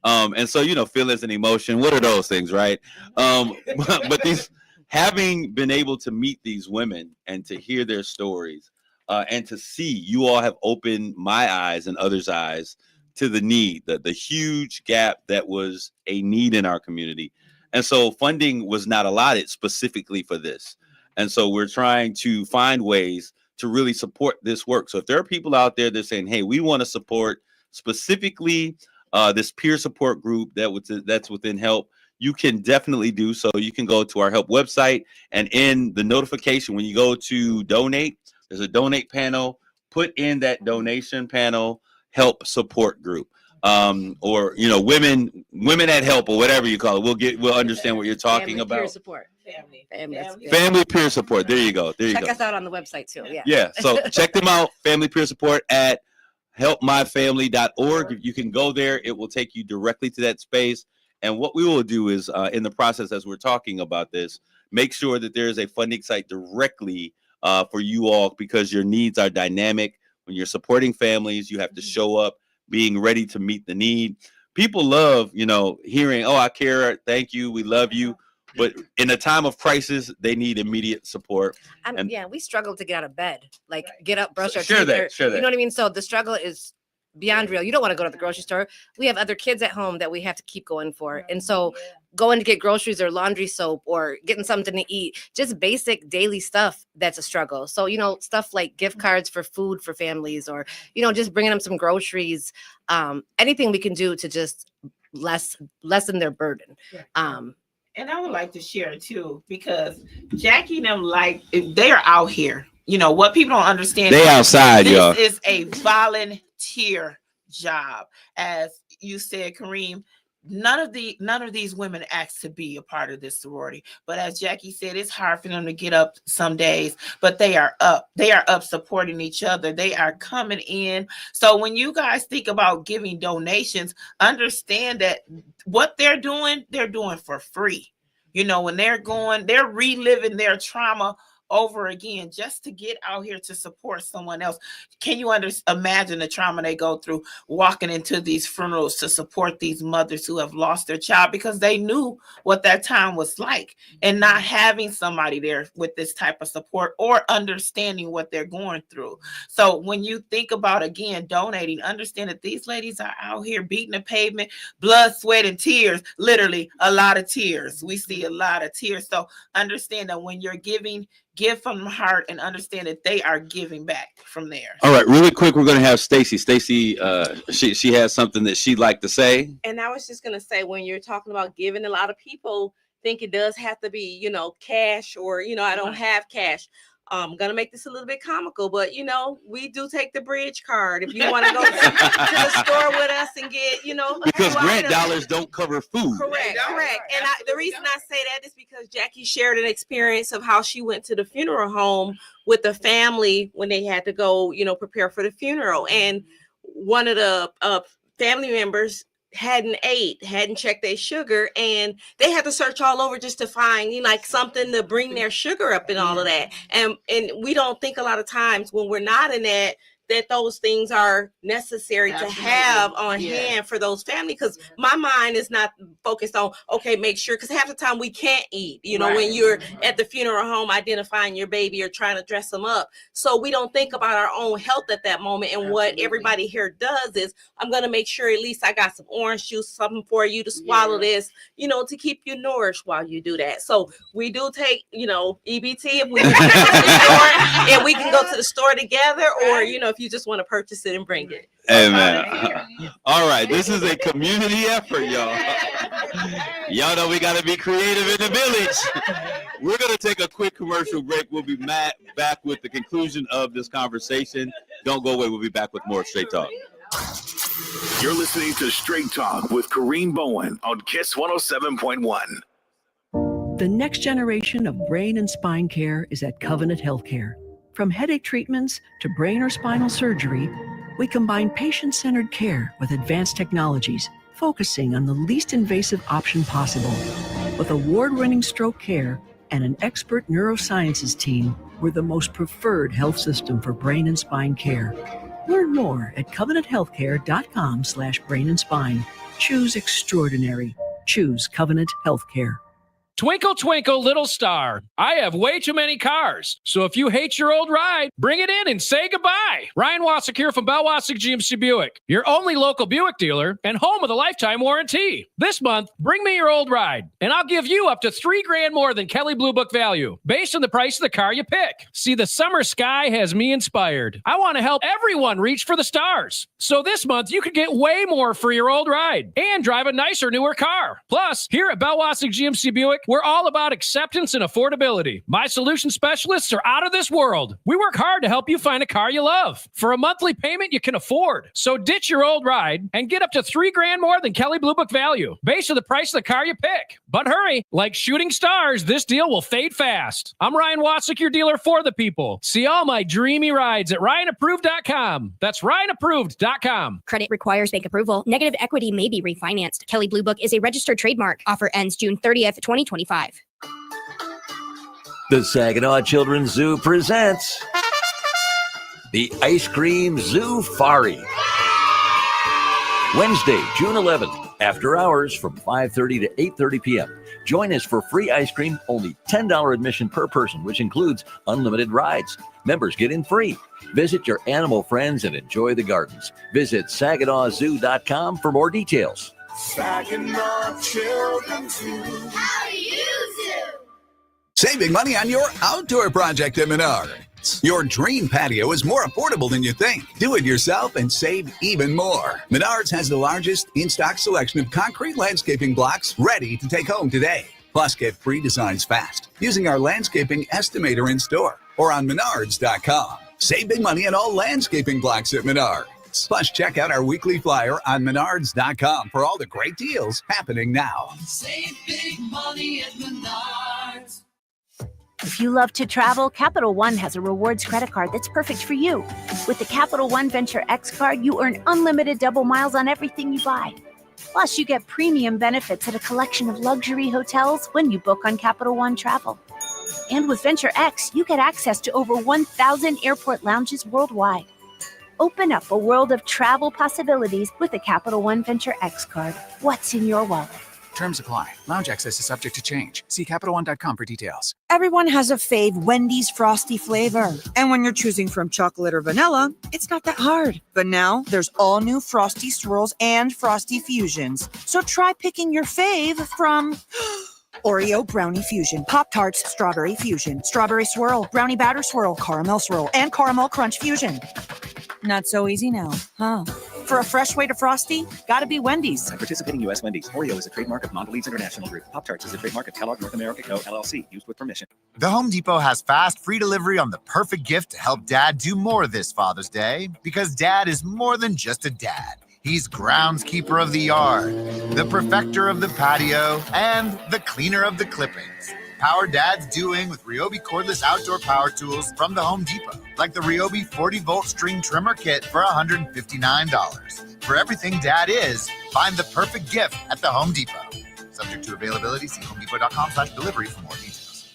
And so, feelings and emotion, what are those things, right? But having been able to meet these women and to hear their stories and to see, you all have opened my eyes and others' eyes to the need, the huge gap that was a need in our community. And so funding was not allotted specifically for this. And so we're trying to find ways to really support this work. So if there are people out there that are saying, hey, we want to support specifically this peer support group that's within HELP, you can definitely do so. You can go to our help website, and in the notification, when you go to donate, there's a donate panel. Put in that donation panel, help support group, or women at help, or whatever you call it. We'll understand what you're talking Family about. Peer support. Family peer support. There you go. Check us out on the website too. Yeah. Yeah. So check them out. Family peer support at helpmyfamily.org. You can go there. It will take you directly to that space. And what we will do is, in the process, as we're talking about this, make sure that there is a funding site directly for you all, because your needs are dynamic. When you're supporting families, you have to show up being ready to meet the need. People love, hearing, "Oh, I care. Thank you. We love you." But in a time of crisis, they need immediate support. We struggle to get out of bed, like get up, brush our Share teeth. that. You know what I mean? So the struggle is beyond real. You don't want to go to the grocery store. We have other kids at home that we have to keep going for. And so going to get groceries or laundry soap or getting something to eat, just basic daily stuff, that's a struggle. So, stuff like gift cards for food for families, or, just bringing them some groceries, anything we can do to just lessen their burden. And I would like to share too, because Jackie and them, they are out here. What people don't understand. They outside, y'all. This is a volunteer job. As you said, Kareem, none of these women asked to be a part of this sorority. But as Jackie said, it's hard for them to get up some days, but they are up. They are up supporting each other. They are coming in. So when you guys think about giving donations, understand that what they're doing for free. When they're reliving their trauma over again, just to get out here to support someone else. Can you imagine the trauma they go through walking into these funerals to support these mothers who have lost their child because they knew what that time was like, and not having somebody there with this type of support or understanding what they're going through. So when you think about, again, donating, understand that these ladies are out here beating the pavement, blood, sweat, and tears, literally a lot of tears. We see a lot of tears. So understand that when you're giving, give from the heart, and understand that they are giving back from there. All right, really quick, we're going to have Stacy. Stacy, she has something that she'd like to say. And I was just going to say, when you're talking about giving, a lot of people think it does have to be, cash, or, I don't have cash. I'm going to make this a little bit comical, but, we do take the bridge card. If you want to go to the store with us and get, because grant dollars don't cover food. Correct. And the reason I say that is because Jackie shared an experience of how she went to the funeral home with the family when they had to go, prepare for the funeral. And one of the family members hadn't checked their sugar, and they had to search all over just to find something to bring their sugar up and all of that. And we don't think a lot of times when we're not in that those things are necessary to have on hand for those families, because my mind is not focused on, okay, make sure, because half the time we can't eat, when you're at the funeral home identifying your baby or trying to dress them up. So we don't think about our own health at that moment. And what everybody here does is, I'm going to make sure at least I got some orange juice, something for you to swallow this, to keep you nourished while you do that. So we do take, EBT if we can go to the store, and we can go to the store together, or, if you just want to purchase it and bring it. Amen. All right, this is a community effort, y'all. Y'all know we got to be creative in the village. We're going to take a quick commercial break. We'll be back with the conclusion of this conversation. Don't go away. We'll be back with more Straight Talk. You're listening to Straight Talk with Kareem Bowen on KISS 107.1. The next generation of brain and spine care is at Covenant Healthcare. From headache treatments to brain or spinal surgery, we combine patient-centered care with advanced technologies, focusing on the least invasive option possible. With award-winning stroke care and an expert neurosciences team, we're the most preferred health system for brain and spine care. Learn more at covenanthealthcare.com/brain and spine. Choose extraordinary. Choose Covenant Healthcare. Twinkle, twinkle, little star. I have way too many cars. So if you hate your old ride, bring it in and say goodbye. Ryan Wasik here from Bell Wasik GMC Buick, your only local Buick dealer and home of the lifetime warranty. This month, bring me your old ride, and I'll give you up to $3,000 more than Kelley Blue Book value, based on the price of the car you pick. See, the summer sky has me inspired. I want to help everyone reach for the stars. So this month, you could get way more for your old ride and drive a nicer, newer car. Plus, here at Bell Wasik GMC Buick, we're all about acceptance and affordability. My solution specialists are out of this world. We work hard to help you find a car you love for a monthly payment you can afford. So ditch your old ride and get up to $3,000 more than Kelley Blue Book value, based on the price of the car you pick. But hurry, like shooting stars, this deal will fade fast. I'm Ryan Wasik, your dealer for the people. See all my dreamy rides at RyanApproved.com. That's RyanApproved.com. Credit requires bank approval. Negative equity may be refinanced. Kelley Blue Book is a registered trademark. Offer ends June 30th, 2025. The Saginaw Children's Zoo presents the Ice Cream Zoo-Fari. Wednesday, June 11th, after hours from 5:30 to 8:30 p.m. Join us for free ice cream, only $10 admission per person, which includes unlimited rides. Members get in free. Visit your animal friends and enjoy the gardens. Visit SaginawZoo.com for more details. Saginaw Children's Zoo. How do you zoo? Saving money on your outdoor project at Menards. Your dream patio is more affordable than you think. Do it yourself and save even more. Menards has the largest in-stock selection of concrete landscaping blocks ready to take home today. Plus, get free designs fast using our landscaping estimator in store or on Menards.com. Save big money on all landscaping blocks at Menards. Plus, check out our weekly flyer on Menards.com for all the great deals happening now. Save big money at Menards. If you love to travel, Capital One has a rewards credit card that's perfect for you. With the Capital One Venture X card, you earn unlimited double miles on everything you buy. Plus, you get premium benefits at a collection of luxury hotels when you book on Capital One Travel. And with Venture X, you get access to over 1,000 airport lounges worldwide. Open up a world of travel possibilities with the Capital One Venture X card. What's in your wallet? Terms apply. Lounge access is subject to change. See CapitalOne.com for details. Everyone has a fave Wendy's Frosty flavor. And when you're choosing from chocolate or vanilla, it's not that hard. But now there's all new Frosty Swirls and Frosty Fusions. So try picking your fave from Oreo Brownie Fusion, Pop-Tarts Strawberry Fusion, Strawberry Swirl, Brownie Batter Swirl, Caramel Swirl, and Caramel Crunch Fusion. Not so easy now, huh? For a fresh way to Frosty, gotta be Wendy's. At participating U.S. Wendy's, Oreo is a trademark of Mondelez International Group. Pop-Tarts is a trademark of Kellogg North America Co., LLC, used with permission. The Home Depot has fast, free delivery on the perfect gift to help Dad do more this Father's Day. Because Dad is more than just a dad. He's groundskeeper of the yard, the perfecter of the patio, and the cleaner of the clippings. Power Dad's doing with Ryobi cordless outdoor power tools from the Home Depot, like the Ryobi 40-volt string trimmer kit for $159. For everything Dad is, find the perfect gift at the Home Depot. Subject to availability, see homedepot.com/delivery for more details.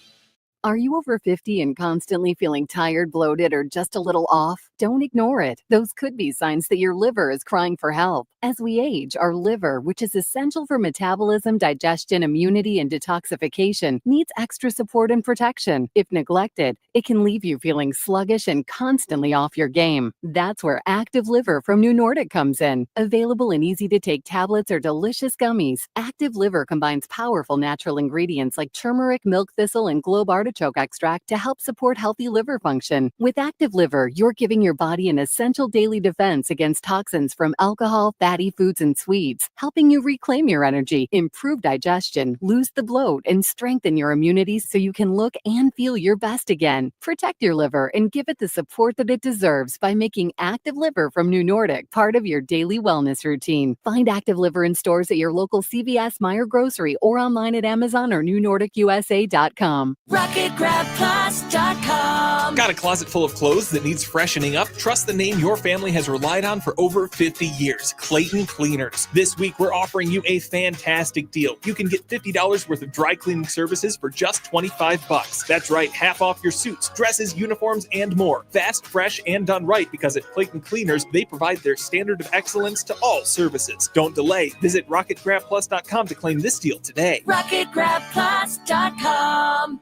Are you over 50 and constantly feeling tired, bloated, or just a little off? Don't ignore it. Those could be signs that your liver is crying for help. As we age, our liver, which is essential for metabolism, digestion, immunity, and detoxification, needs extra support and protection. If neglected, it can leave you feeling sluggish and constantly off your game. That's where Active Liver from New Nordic comes in. Available in easy-to-take tablets or delicious gummies, Active Liver combines powerful natural ingredients like turmeric, milk thistle, and globe artichoke extract to help support healthy liver function. With Active Liver, you're giving your body an essential daily defense against toxins from alcohol, fatty foods, and sweets, helping you reclaim your energy, improve digestion, lose the bloat, and strengthen your immunity so you can look and feel your best again. Protect your liver and give it the support that it deserves by making Active Liver from New Nordic part of your daily wellness routine. Find Active Liver in stores at your local CVS, Meijer Grocery, or online at Amazon or NewNordicUSA.com. Rock RocketGrabPlus.com. Got a closet full of clothes that needs freshening up? Trust the name your family has relied on for over 50 years, Clayton Cleaners. This week, we're offering you a fantastic deal. You can get $50 worth of dry cleaning services for just $25. That's right, half off your suits, dresses, uniforms, and more. Fast, fresh, and done right, because at Clayton Cleaners, they provide their standard of excellence to all services. Don't delay. Visit RocketGrabPlus.com to claim this deal today. RocketGrabPlus.com.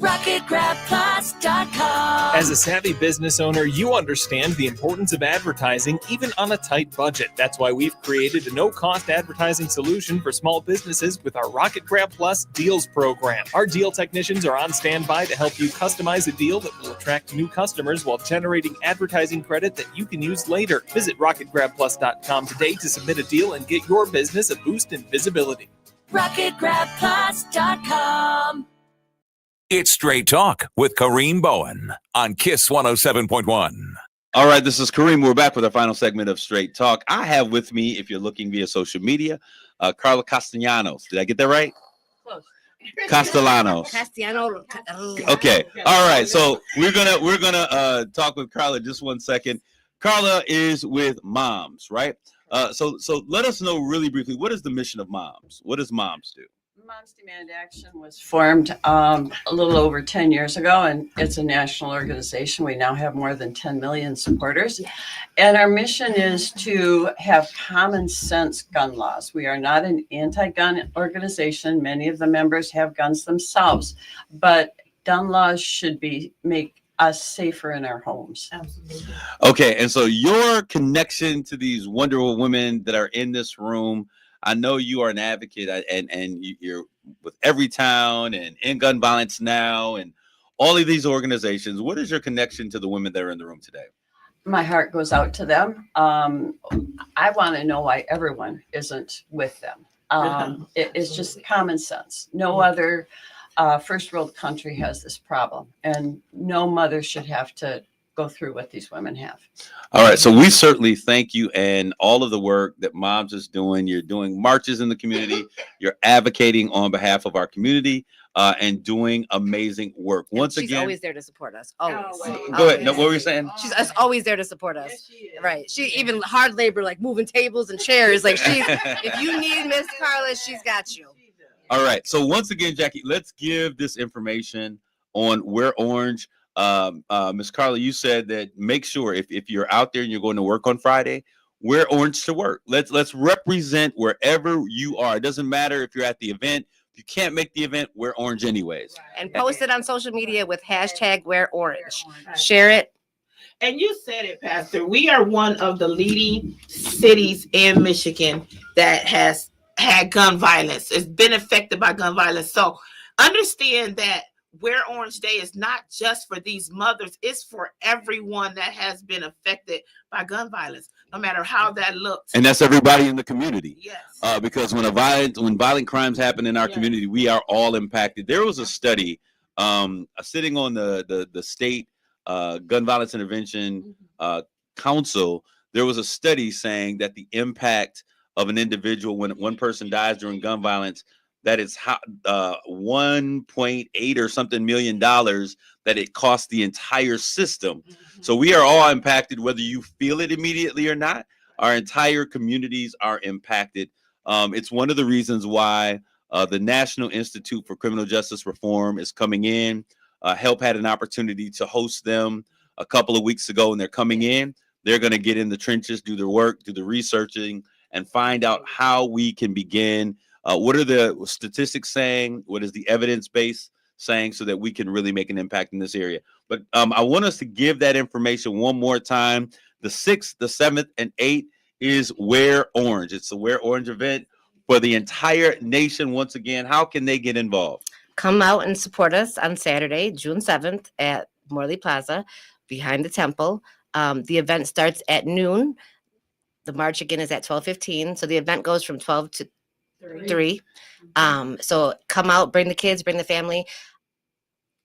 RocketGrabPlus.com. As a savvy business owner, you understand the importance of advertising even on a tight budget. That's why we've created a no-cost advertising solution for small businesses with our Rocket Grab Plus Deals program. Our deal technicians are on standby to help you customize a deal that will attract new customers while generating advertising credit that you can use later. Visit RocketGrabPlus.com today to submit a deal and get your business a boost in visibility. RocketGrabPlus.com. It's Straight Talk with Kareem Bowen on KISS 107.1. All right, this is Kareem. We're back with our final segment of Straight Talk. I have with me, if you're looking via social media, Carla Castellanos. Did I get that right? Close. Castellanos. Castellano. Okay. All right. So we're gonna talk with Carla just 1 second. Carla is with Moms, right? So let us know really briefly, what is the mission of Moms? What does Moms do? Moms Demand Action was formed a little over 10 years ago, and it's a national organization. We now have more than 10 million supporters. And our mission is to have common sense gun laws. We are not an anti-gun organization. Many of the members have guns themselves, but gun laws should make us safer in our homes. Absolutely. Okay. And so your connection to these wonderful women that are in this room, I know you are an advocate, and you're with Everytown and End Gun Violence Now and all of these organizations. What is your connection to the women that are in the room today? My heart goes out to them. I want to know why everyone isn't with them. It's just common sense. No other first world country has this problem, and no mother should have to go through what these women have. All right. So we certainly thank you and all of the work that Moms is doing. You're doing marches in the community. You're advocating on behalf of our community and doing amazing work. Once She's again, always there to support us. Always. Go ahead. No, what were you saying? She's always there to support us. Yes, she is. Right. She even hard labor, like moving tables and chairs. Like if you need Miss Carla, she's got you. All right. So once again, Jackie, let's give this information on Wear Orange. Ms. Carla, you said that make sure if you're out there and you're going to work on Friday, wear orange to work. Let's represent wherever you are. It doesn't matter if you're at the event. If you can't make the event, wear orange anyways. And post it on social media with hashtag Wear Orange. Share it. And you said it, Pastor. We are one of the leading cities in Michigan that has had gun violence. It's been affected by gun violence. So understand that Wear Orange Day is not just for these mothers, it's for everyone that has been affected by gun violence, no matter how that looks. And that's everybody in the community. Yes. Because when violent crimes happen in our community, we are all impacted. There was a study sitting on the state gun violence intervention council. There was a study saying that the impact of an individual when one person dies during gun violence, that it's 1.8 or something million dollars that it costs the entire system. So we are all impacted, whether you feel it immediately or not. Our entire communities are impacted. It's one of the reasons why the National Institute for Criminal Justice Reform is coming in. HELP had an opportunity to host them a couple of weeks ago, and they're coming in. They're going to get in the trenches, do their work, do the researching, and find out how we can begin. What are the statistics saying? What is the evidence base saying, so that we can really make an impact in this area? But I want us to give that information one more time. The 6th, the 7th, and 8th is Wear Orange. It's a Wear Orange event for the entire nation. Once again, how can they get involved? Come out and support us on Saturday, June 7th at Morley Plaza behind the temple. The event starts at noon. The march again is at 12:15. So the event goes from 12 to 3. So come out, bring the kids, bring the family.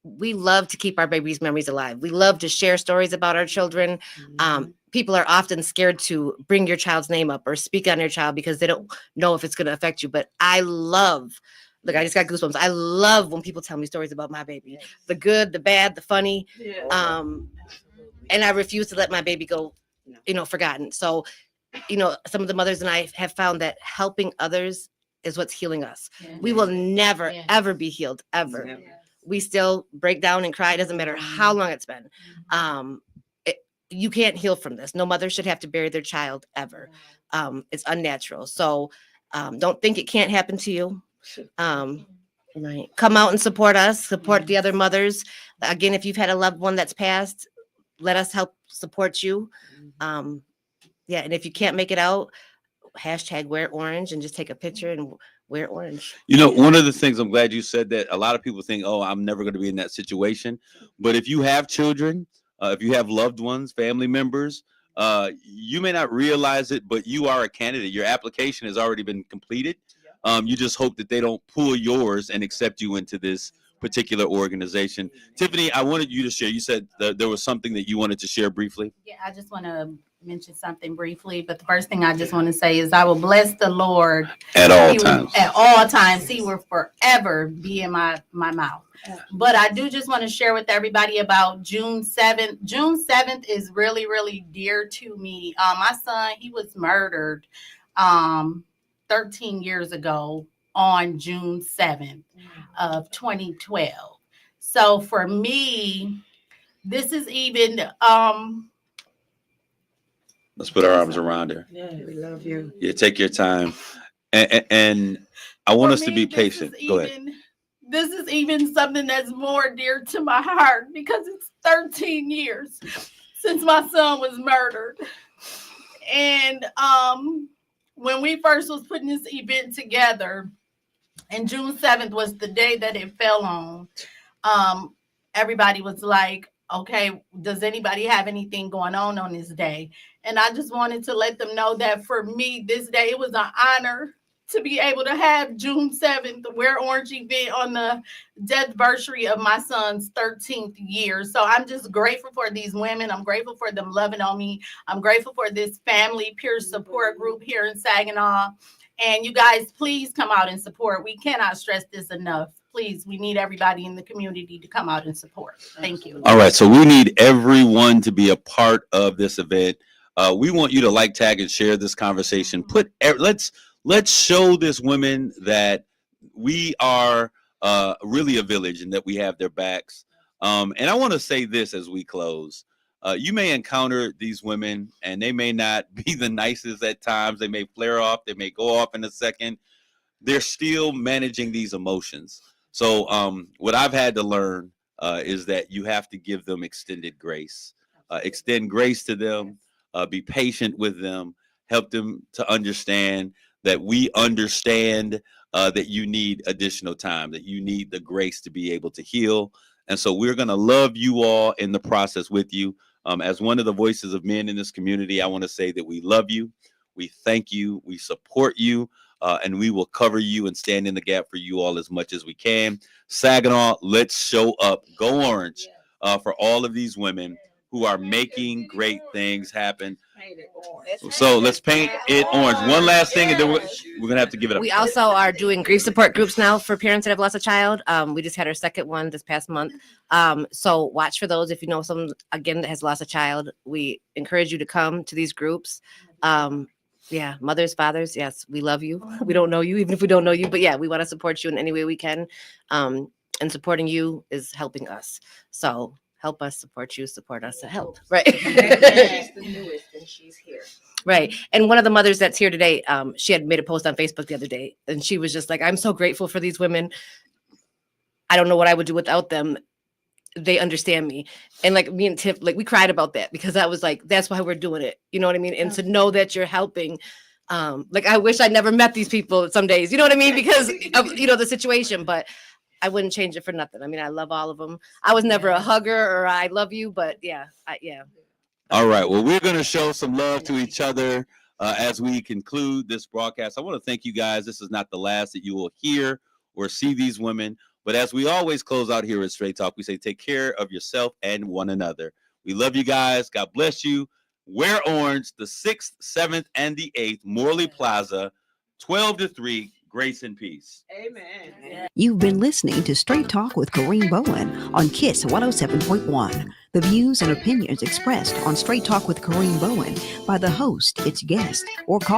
We love to keep our babies' memories alive. We love to share stories about our children. People are often scared to bring your child's name up or speak on your child because they don't know if it's going to affect you. But I love Look, I just got goosebumps. I love when people tell me stories about my baby, the good, the bad, the funny. And I refuse to let my baby go, forgotten. So, some of the mothers and I have found that helping others is what's healing us. We will never, ever be healed, ever. We still break down and cry. It doesn't matter how long it's been. You can't heal from this. No mother should have to bury their child ever. It's unnatural. So don't think it can't happen to you. Right. Come out and support us, support the other mothers. Again, if you've had a loved one that's passed, let us help support you. And if you can't make it out, #wear orange and just take a picture and wear orange. One of the things, I'm glad you said that. A lot of people think, oh, I'm never going to be in that situation. But if you have children, if you have loved ones, family members, you may not realize it, but you are a candidate. Your application has already been completed. You just hope that they don't pull yours and accept you into this particular organization. Tiffany, I wanted you to share. You said that there was something that you wanted to share briefly. Yeah, I just want to mention something briefly, but the first thing I just want to say is I will bless the Lord at all times. At all times, He will forever be in my mouth. But I do just want to share with everybody about June 7th. June 7th is really, really dear to me. My son, he was murdered 13 years ago on June 7th of 2012. So for me, this is even let's put our arms around her. Yeah, we love you. Yeah, take your time. And I want us to be patient. Go ahead. This is even something that's more dear to my heart because it's 13 years since my son was murdered. And when we first was putting this event together, and June 7th was the day that it fell on, everybody was like, okay, does anybody have anything going on this day? And I just wanted to let them know that for me, this day, it was an honor to be able to have June 7th, the Wear Orange event on the death anniversary of my son's 13th year. So I'm just grateful for these women. I'm grateful for them loving on me. I'm grateful for this family peer support group here in Saginaw. And you guys, please come out and support. We cannot stress this enough. Please, we need everybody in the community to come out and support. Thank you. All right, so we need everyone to be a part of this event. We want you to like, tag, and share this conversation. Let's show this women that we are really a village and that we have their backs. And I want to say this as we close. You may encounter these women and they may not be the nicest at times. They may flare off. They may go off in a second. They're still managing these emotions. So what I've had to learn is that you have to give them extended grace. Extend grace to them. Be patient with them. Help them to understand that we understand that you need additional time, that you need the grace to be able to heal. And so we're going to love you all in the process with you. As one of the voices of men in this community, I want to say that we love you. We thank you. We support you. And we will cover you and stand in the gap for you all as much as we can. Saginaw, let's show up. Go Orange for all of these women who are making great things happen. So let's paint it orange. One last thing, and then we're going to have to give it up. We also are doing grief support groups now for parents that have lost a child. We just had our second one this past month. So watch for those. If you know someone, again, that has lost a child, we encourage you to come to these groups. Yeah, mothers, fathers, yes, we love you. We don't know you, even if we don't know you. But yeah, we want to support you in any way we can. And supporting you is helping us. So help us support you, support us to help. Right. She's the newest and she's here. Right. And one of the mothers that's here today, she had made a post on Facebook the other day, and she was just like, I'm so grateful for these women. I don't know what I would do without them. They understand me. And like me and Tiff, like we cried about that because I was like, that's why we're doing it. You know what I mean? And to know that you're helping, like, I wish I never met these people some days, you know what I mean? Because of, the situation, but I wouldn't change it for nothing. I mean, I love all of them. I was never a hugger or I love you, but yeah. All right. Well, we're going to show some love to each other as we conclude this broadcast. I want to thank you guys. This is not the last that you will hear or see these women. But as we always close out here at Straight Talk, we say take care of yourself and one another. We love you guys. God bless you. Wear Orange, the 6th, 7th, and the 8th, Morley Plaza, 12 to 3. Grace and peace. Amen. You've been listening to Straight Talk with Kareem Bowen on KISS 107.1. The views and opinions expressed on Straight Talk with Kareem Bowen by the host, its guest, or call